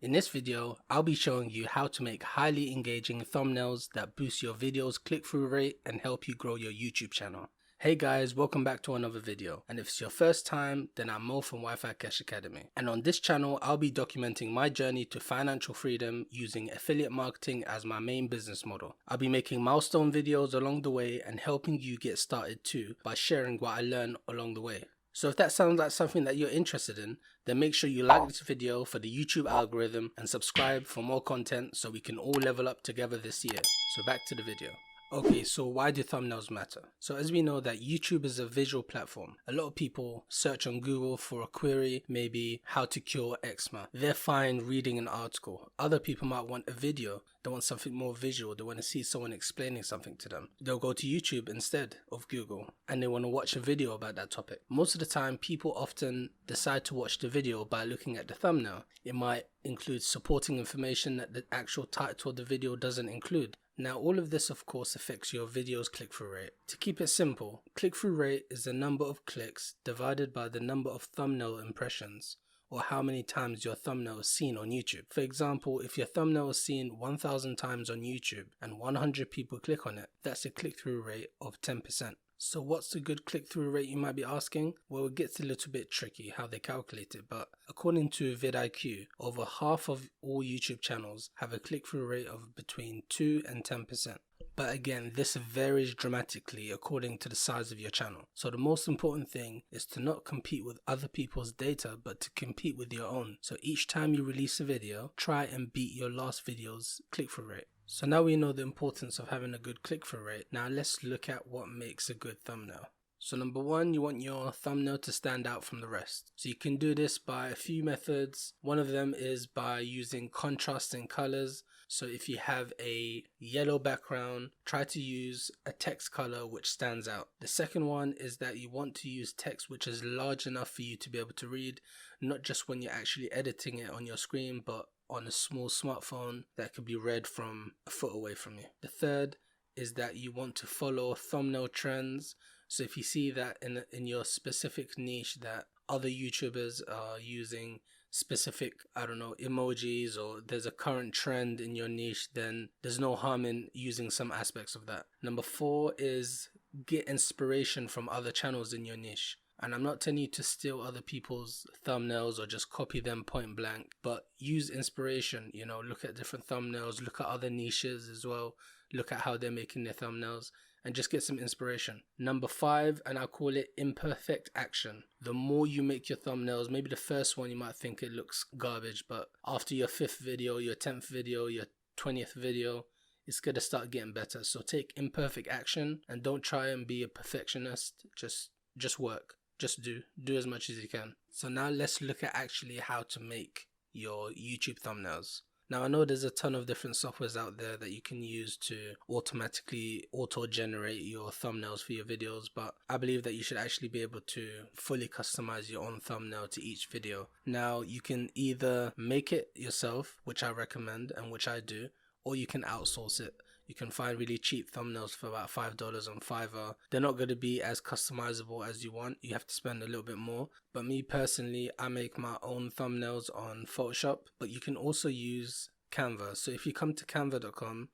In this video, I'll be showing you how to make highly engaging thumbnails that boost your video's click-through rate and help you grow your YouTube channel. Hey guys, welcome back to another video, and if it's your first time, then I'm Mo from WiFi Cash Academy. And on this channel, I'll be documenting my journey to financial freedom using affiliate marketing as my main business model. I'll be making milestone videos along the way and helping you get started too by sharing what I learn along the way. So if that sounds like something that you're interested in, then make sure you like this video for the YouTube algorithm and subscribe for more content so we can all level up together this year. So back to the video. Okay, so why do thumbnails matter? So as we know that YouTube is a visual platform. A lot of people search on Google for a query, maybe how to cure eczema. They're fine reading an article. Other people might want a video. They want something more visual. They want to see someone explaining something to them. They'll go to YouTube instead of Google and they want to watch a video about that topic. Most of the time, people often decide to watch the video by looking at the thumbnail. It might include supporting information that the actual title of the video doesn't include. Now all of this of course affects your video's click-through rate. To keep it simple, click-through rate is the number of clicks divided by the number of thumbnail impressions, or how many times your thumbnail is seen on YouTube. For example, if your thumbnail is seen 1,000 times on YouTube and 100 people click on it, that's a click-through rate of 10%. So what's a good click-through rate, you might be asking? Well, it gets a little bit tricky how they calculate it, but according to vidIQ, over half of all YouTube channels have a click-through rate of between 2 and 10%. But again, this varies dramatically according to the size of your channel. So the most important thing is to not compete with other people's data, but to compete with your own. So each time you release a video, try and beat your last video's click-through rate. So now we know the importance of having a good click-through rate. Now let's look at what makes a good thumbnail. So number one, you want your thumbnail to stand out from the rest. So you can do this by a few methods. One of them is by using contrasting colors. So if you have a yellow background, try to use a text color which stands out. The second one is that you want to use text which is large enough for you to be able to read, not just when you're actually editing it on your screen, but on a small smartphone that could be read from a foot away from you. The third is that you want to follow thumbnail trends. So if you see that in your specific niche that other YouTubers are using specific, emojis, or there's a current trend in your niche, then there's no harm in using some aspects of that. Number four is get inspiration from other channels in your niche. And I'm not telling you to steal other people's thumbnails or just copy them point blank, but use inspiration, look at different thumbnails, look at other niches as well, look at how they're making their thumbnails, and just get some inspiration. Number five, and I call it imperfect action. The more you make your thumbnails, maybe the first one you might think it looks garbage, but after your 5th video, your 10th video, your 20th video, it's going to start getting better. So take imperfect action and don't try and be a perfectionist. Just work. Just do as much as you can. So now let's look at actually how to make your YouTube thumbnails. Now I know there's a ton of different softwares out there that you can use to automatically auto-generate your thumbnails for your videos, but I believe that you should actually be able to fully customize your own thumbnail to each video. Now you can either make it yourself, which I recommend and which I do, or you can outsource it. You can find really cheap thumbnails for about $5 on Fiverr. They're not going to be as customizable as you want. You have to spend a little bit more. But me personally, I make my own thumbnails on Photoshop. But you can also use Canva. So if you come to canva.com,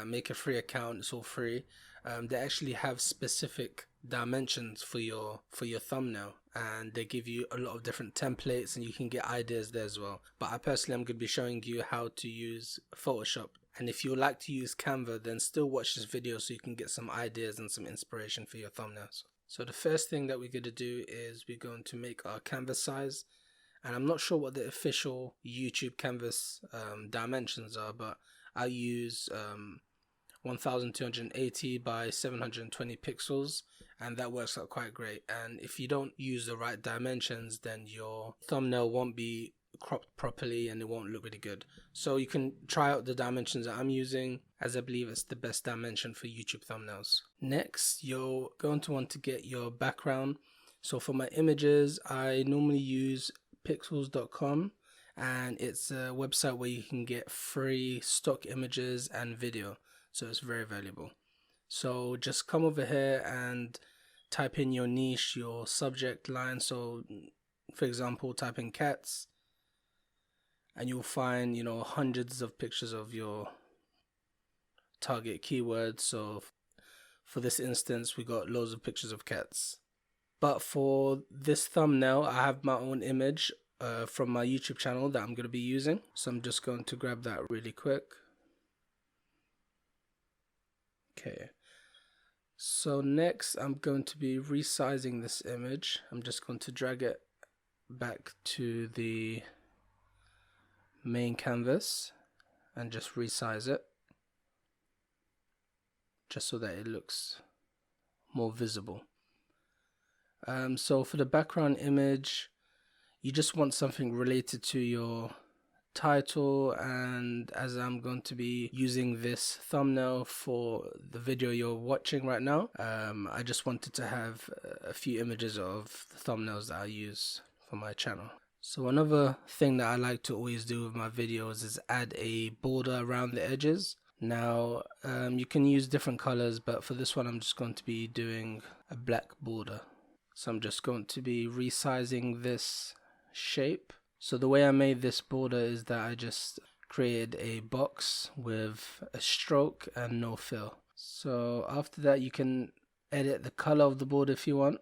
make a free account. It's all free. They actually have specific dimensions for your thumbnail, and they give you a lot of different templates, and you can get ideas there as well. But I personally am going to be showing you how to use Photoshop. And if you would like to use Canva, then still watch this video so you can get some ideas and some inspiration for your thumbnails. So the first thing that we're going to do is we're going to make our canvas size. And I'm not sure what the official YouTube canvas dimensions are, but I use 1280 by 720 pixels, and that works out quite great. And if you don't use the right dimensions, then your thumbnail won't be cropped properly and it won't look really good. So you can try out the dimensions that I'm using, as I believe it's the best dimension for YouTube thumbnails. Next, you're going to want to get your background. So for my images, I normally use pixels.com, and it's a website where you can get free stock images and video. So it's very valuable. So just come over here and type in your niche, your subject line. So for example, type in cats, and you'll find, you know, hundreds of pictures of your target keywords. So for this instance, we got loads of pictures of cats. But for this thumbnail, I have my own image from my YouTube channel that I'm going to be using. So I'm just going to grab that really quick. Okay. So next, I'm going to be resizing this image. I'm just going to drag it back to the main canvas and just resize it, just so that it looks more visible. So for the background image, you just want something related to your title, and as I'm going to be using this thumbnail for the video you're watching right now, I just wanted to have a few images of the thumbnails that I use for my channel. So another thing that I like to always do with my videos is add a border around the edges. Now you can use different colors, but for this one I'm just going to be doing a black border. So I'm just going to be resizing this shape. So the way I made this border is that I just created a box with a stroke and no fill. So after that, you can edit the color of the border if you want.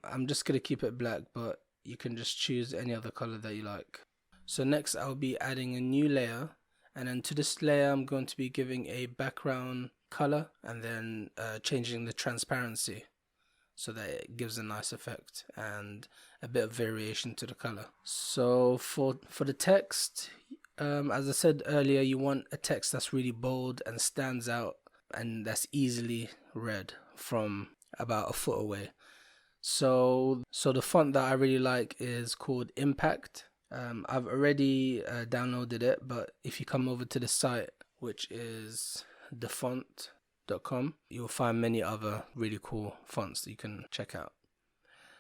I'm just going to keep it black, but you can just choose any other color that you like. So next I'll be adding a new layer, and then to this layer I'm going to be giving a background color and then changing the transparency so that it gives a nice effect and a bit of variation to the color. So for the text, as I said earlier, you want a text that's really bold and stands out and that's easily read from about a foot away. So the font that I really like is called Impact. I've already downloaded it, but if you come over to the site, which is thefont.com, you'll find many other really cool fonts that you can check out.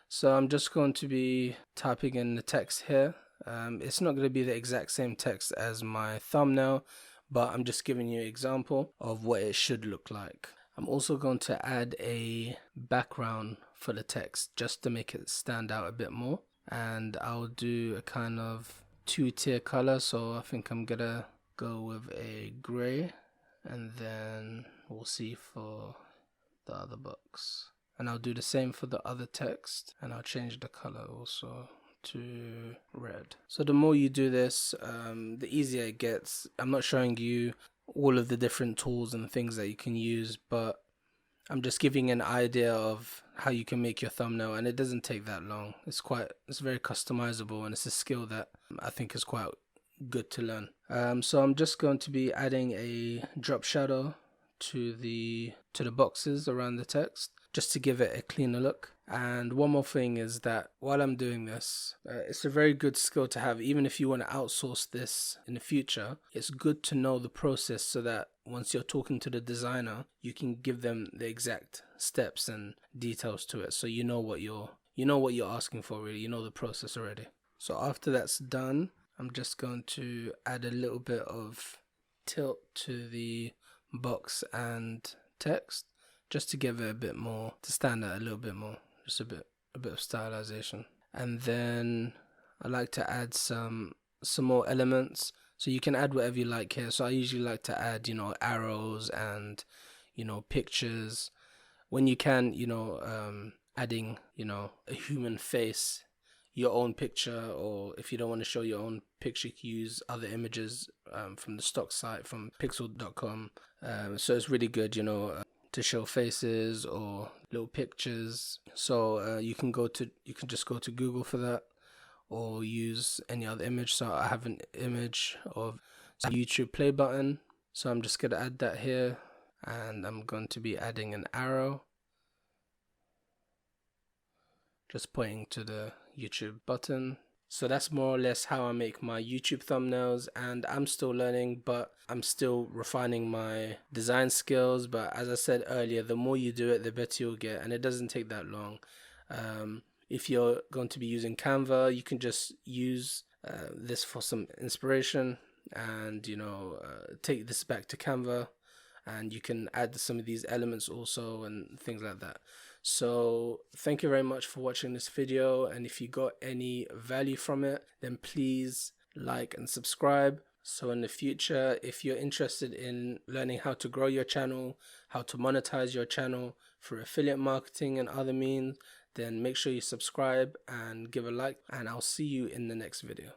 So I'm just going to be typing in the text here. It's not going to be the exact same text as my thumbnail, but I'm just giving you an example of what it should look like. I'm also going to add a background for the text just to make it stand out a bit more, and I'll do a kind of two-tier color. So I think I'm gonna go with a gray, and then we'll see for the other box, and I'll do the same for the other text, and I'll change the color also to red. So the more you do this, the easier it gets. I'm not showing you all of the different tools and things that you can use, but I'm just giving an idea of how you can make your thumbnail, and it doesn't take that long. It's very customizable, and it's a skill that I think is quite good to learn. So I'm just going to be adding a drop shadow to the boxes around the text just to give it a cleaner look. And one more thing is that while I'm doing this, it's a very good skill to have. Even if you want to outsource this in the future, it's good to know the process so that once you're talking to the designer, you can give them the exact steps and details to it, so you know what you're asking for, really. You know the process already. So after that's done, I'm just going to add a little bit of tilt to the box and text just to give it a bit more, to stand out a little bit more, just a bit of stylization. And then I like to add some more elements. So you can add whatever you like here. So I usually like to add, arrows and, pictures. When you can, adding, a human face, your own picture, or if you don't want to show your own picture, you can use other images from the stock site, from pixel.com. So it's really good, to show faces or little pictures. So you can just go to Google for that, or use any other image. So I have an image of a YouTube play button, so I'm just going to add that here, and I'm going to be adding an arrow just pointing to the YouTube button. So that's more or less how I make my YouTube thumbnails, and I'm still learning, but I'm still refining my design skills. But as I said earlier, the more you do it, the better you'll get, and it doesn't take that long. If you're going to be using Canva, you can just use this for some inspiration, and take this back to Canva, and you can add some of these elements also and things like that. So thank you very much for watching this video, and if you got any value from it, then please like and subscribe. So in the future, if you're interested in learning how to grow your channel, how to monetize your channel through affiliate marketing and other means, then make sure you subscribe and give a like, and I'll see you in the next video.